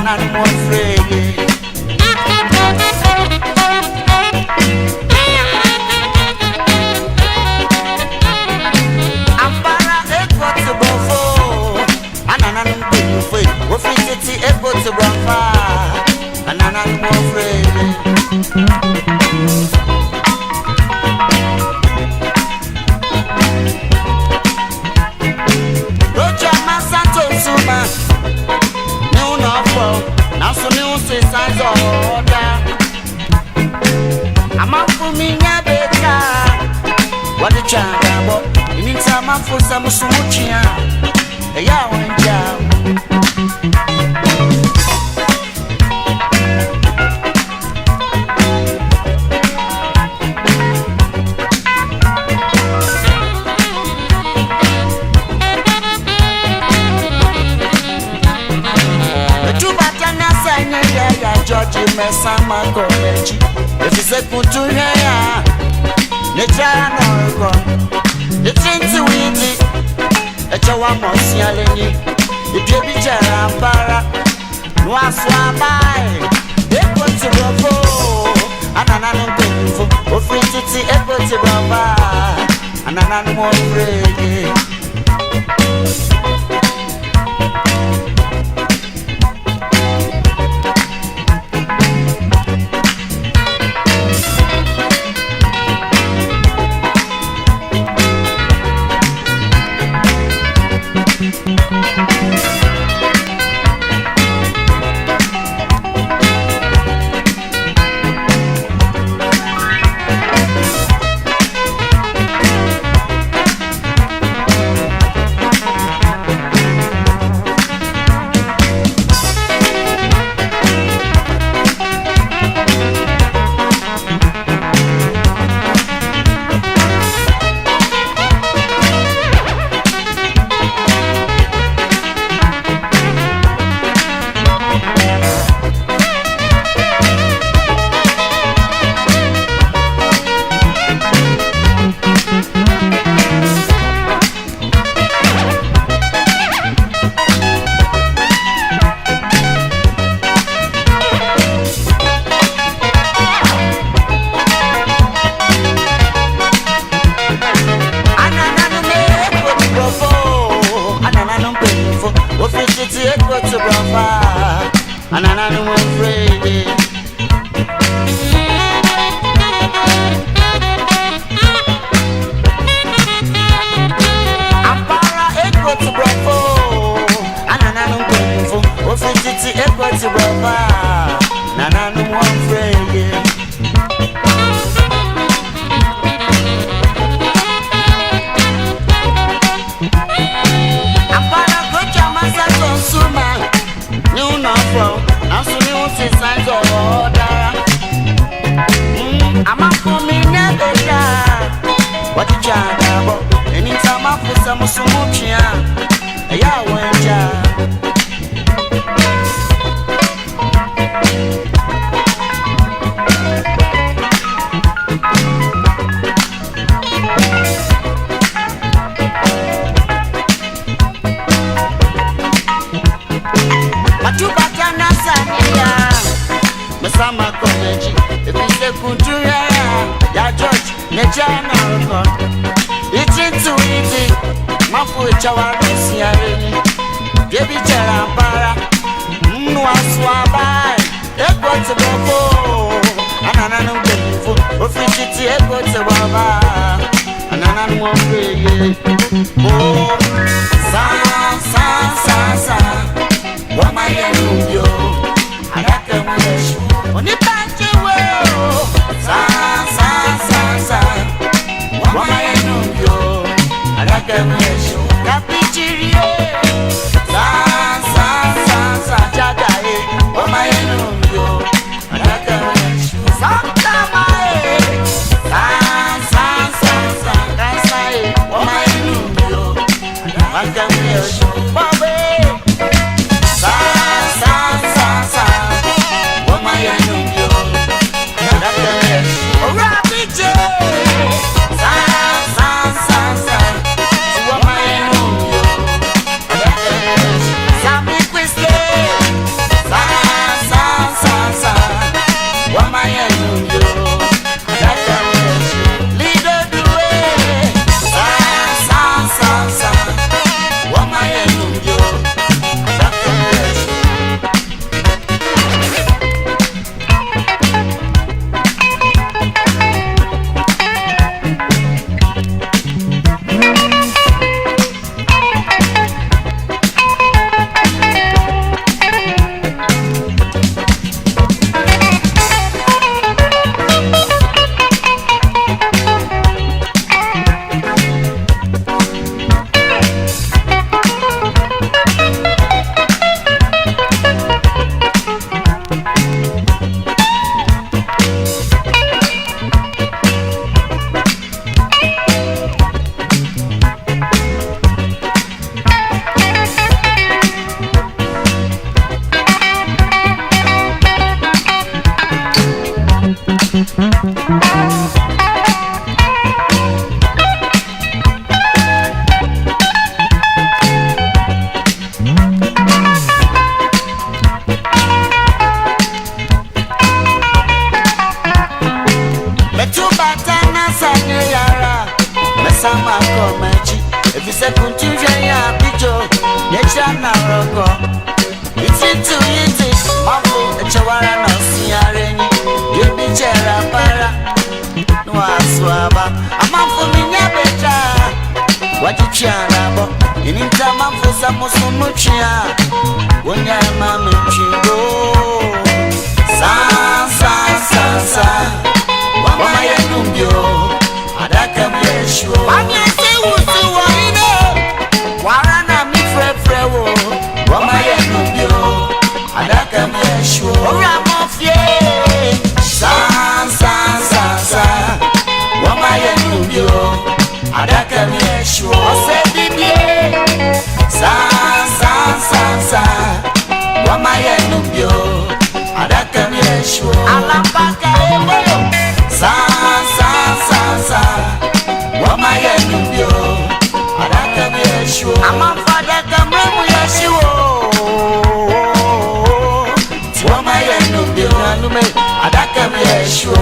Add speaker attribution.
Speaker 1: Ananamom Wɔnfrɛ Yie. Ampara Akoo Te Brɔfo, Anananom Mpanyinfo, Ofiri Tete Akoo Te Brɔfo, Anananom Wɔnfrɛ Yie. Mogya'm to Nsum, Neho now so Nsensans order. Amanfo minya beta, what the Abrabɔ. Nti Amanfo Sɛ Me Motwia, Ɛy'aa Mogya'm. Mesan ma college. If you say Kuntu ya, Na Ɛrekɔ. Itir Ntiw Mosw'alanyi. Ampara. Akoo Te Brɔfo. Anananom Mpanyinfo. Ofiri Tete Akoo Te Brɔfo. Ananamom Wɔnfrɛ Yie. Ananamom Wɔnfrɛ Yie. Ampara Akoo Te Brɔfo, Anananom Mpanyinfo, Ofiri Tete Akoo Te Brɔfo, Ananamom Wɔnfrɛ Yie. Ampara Kontweamansan to Nsum, Neho now so Nsensans order. Amanfo minya beta, what the Abrabɔ. Nti Amanfo Sɛ Me Motwia, Ɛy'aa Mogya'm. Mesan ma college. If you say Kuntu ya George, Na Ɛrekɔ. Itir Ntiw Mafo Mogya'm. Baby Ampara. Akoo Te Brɔfo. Anananom Mpanyinfo. Ofiri Tete Akoo Te Brɔfo. Ananamom Wɔnfrɛ Yie. Oh, sa. What my yo. Oni panche wo sa wama yenu yo alaka mweshi kapichirie sa jagae wama yenu yo alaka mweshi santama sa wama yenu yo alaka mweshi babe sa Sa sama komachi. If you say Kuntuamansan pijo, yecha na roko. Itir Ntiw mambo echawara no siarenyi. Yebi chera para. No aswaba. Amanfo minya beja. Wodzi Arabɔ. Nti Amanfo Sɛ Me Motwia. Wonya ma me chigo. Sa. Wama ye numbio. Adaka me yesho. Wanya se wusu woine. Wara na mi frefre wo. Wama ye numbio. Adaka me yesho. Ora mo fie. Sa. Wama ye numbio. Adaka me yesho. Ose bibie. Sa. Wama ye numbio. Adaka me yesho. Alambaka ewe. Sa. Wama ye numbio. Adaka me yesho. Amanfo adaka mremu yesho. Wama ye numbio. Adaka me yesho.